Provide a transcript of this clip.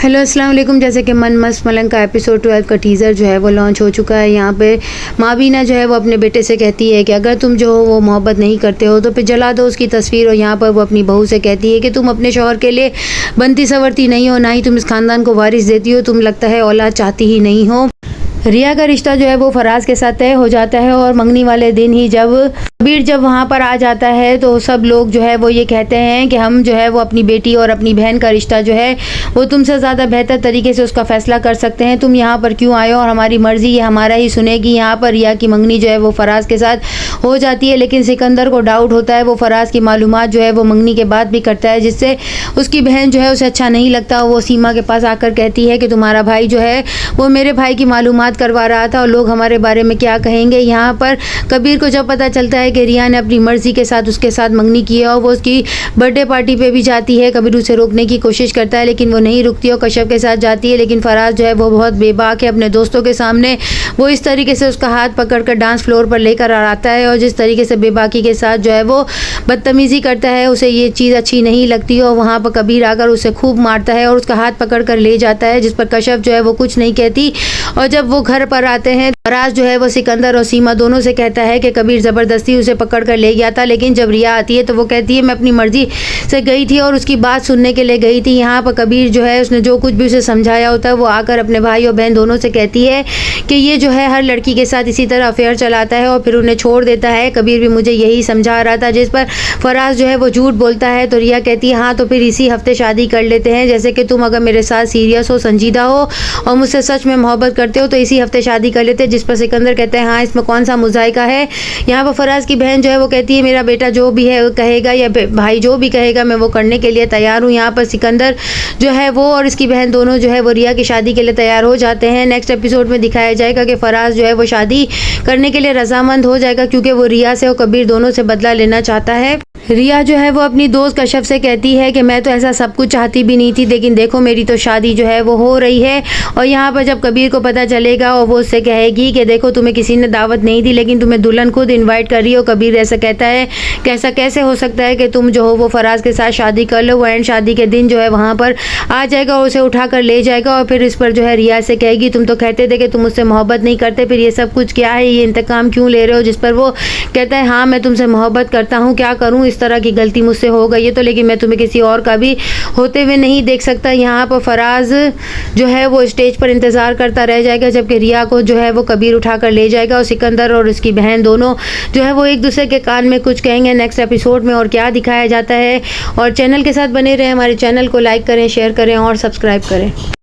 Hello अस्सलाम वालेकुम। जैसे कि मन मस्त मलंग का एपिसोड 12 का टीज़र जो है वो लॉन्च हो चुका है। यहाँ पे माबीना जो है वो अपने बेटे से कहती है कि अगर तुम जो हो वो मोहब्बत नहीं करते हो तो फिर जला दो उसकी तस्वीर। और यहाँ पर वो अपनी बहू से कहती है कि तुम अपने शौहर के लिए बनती संवरती नहीं हो, ना ही तुम इस ख़ानदान को वारिस देती हो, तुम लगता है औलाद चाहती ही नहीं हो। रिया का रिश्ता जो है वो फराज के साथ तय हो जाता है और मंगनी वाले दिन ही जब कबीर जब वहाँ पर आ जाता है तो सब लोग जो है वो ये कहते हैं कि हम जो है वो अपनी बेटी और अपनी बहन का रिश्ता जो है वो तुमसे ज़्यादा बेहतर तरीके से उसका फ़ैसला कर सकते हैं। तुम यहाँ पर क्यों आए हो और हमारी मर्ज़ी ये हमारा ही सुनेगी। यहाँ पर रिया की मंगनी जो है वो फराज के साथ हो जाती है, लेकिन सिकंदर को डाउट होता है। वो फराज की मालूमात जो है वो मंगनी के बाद भी करता है, जिससे उसकी बहन जो है उसे अच्छा नहीं लगता। वो सीमा के पास आकर कहती है कि तुम्हारा भाई जो है वो मेरे भाई की मालूमात करवा रहा था और लोग हमारे बारे में क्या कहेंगे। यहाँ पर कबीर को जब पता चलता है कि रिया ने अपनी मर्जी के साथ उसके साथ मंगनी की है और वो उसकी बर्थडे पार्टी पे भी जाती है, कबीर उसे रोकने की कोशिश करता है लेकिन वो नहीं रुकती और कश्यप के साथ जाती है। लेकिन फराज जो है वो बहुत बेबाक है। अपने दोस्तों के सामने वो इस तरीके से उसका हाथ पकड़कर डांस फ्लोर पर लेकर आता है और जिस तरीके से बेबाकी के साथ जो है वो बदतमीजी करता है, उसे ये चीज़ अच्छी नहीं लगती और वहाँ पर कबीर आकर उसे खूब मारता है और उसका हाथ पकड़ कर ले जाता है, जिस पर कश्यप जो है वो कुछ नहीं कहती। और जब वो घर पर आते हैं फराज जो है वो सिकंदर और सीमा दोनों से कहता है कि कबीर ज़बरदस्ती उसे पकड़ कर ले गया था। लेकिन जब रिया आती है तो वो कहती है मैं अपनी मर्जी से गई थी और उसकी बात सुनने के लिए गई थी। यहाँ पर कबीर जो है उसने जो कुछ भी उसे समझाया होता है वो आकर अपने भाई और बहन दोनों से कहती है कि ये जो है हर लड़की के साथ इसी तरह अफेयर चलाता है और फिर उन्हें छोड़ देता है। कबीर भी मुझे यही समझा रहा था, जिस पर फराज जो है वो झूठ बोलता है। तो रिया कहती है हाँ तो फिर इसी हफ्ते शादी कर लेते हैं, जैसे कि तुम अगर मेरे साथ सीरियस हो, संजीदा हो और मुझसे सच में मोहब्बत करते हो तो इसी हफ्ते शादी कर लेते हैं। जिस पर सिकंदर कहते हैं हाँ इसमें कौन सा मुज़ायका है। यहाँ पर फराज की बहन जो है वो कहती है मेरा बेटा जो भी है कहेगा या भाई जो भी कहेगा मैं वो करने के लिए तैयार हूँ। यहाँ पर सिकंदर जो है वो और इसकी बहन दोनों जो है वो रिया की शादी के लिए तैयार हो जाते हैं। नेक्स्ट एपिसोड में दिखाया जाएगा कि फराज जो है वो शादी करने के लिए रजामंद हो जाएगा क्योंकि वो रिया से और कबीर दोनों से बदला लेना चाहता है। रिया जो है वो अपनी दोस्त कश्यप से कहती है कि मैं तो ऐसा सब कुछ चाहती भी नहीं थी, लेकिन देखो मेरी तो शादी जो है वो हो रही है। और यहाँ पर जब कबीर को पता चलेगा और वो उससे कहेगी कि देखो तुम्हें किसी ने दावत नहीं दी लेकिन तुम्हें दुल्हन खुद इनवाइट कर रही हो। कबीर ऐसा कहता है कैसा कैसे हो सकता है कि तुम जो हो वो फराज के साथ शादी कर लो। वो एंड शादी के दिन जो है वहाँ पर आ जाएगा और उसे उठा कर ले जाएगा और फिर इस पर जो है रिया से कहेगी तुम तो कहते थे कि तुम मुझसे मोहब्बत नहीं करते, फिर ये सब कुछ क्या है, ये इंतकाम क्यों ले रहे हो। जिस पर वो कहता है हाँ मैं तुमसे मोहब्बत करता हूँ, क्या करूँ, इस तरह की गलती मुझसे हो गई है तो, लेकिन मैं तुम्हें किसी और का भी होते हुए नहीं देख सकता। यहाँ पर फराज जो है वो स्टेज पर इंतज़ार करता रह जाएगा जबकि रिया को जो है वो कबीर उठा कर ले जाएगा और सिकंदर और उसकी बहन दोनों जो है वो एक दूसरे के कान में कुछ कहेंगे नेक्स्ट एपिसोड में और क्या दिखाया जाता है। और चैनल के साथ बने रहें, हमारे चैनल को लाइक करें, शेयर करें और सब्सक्राइब करें।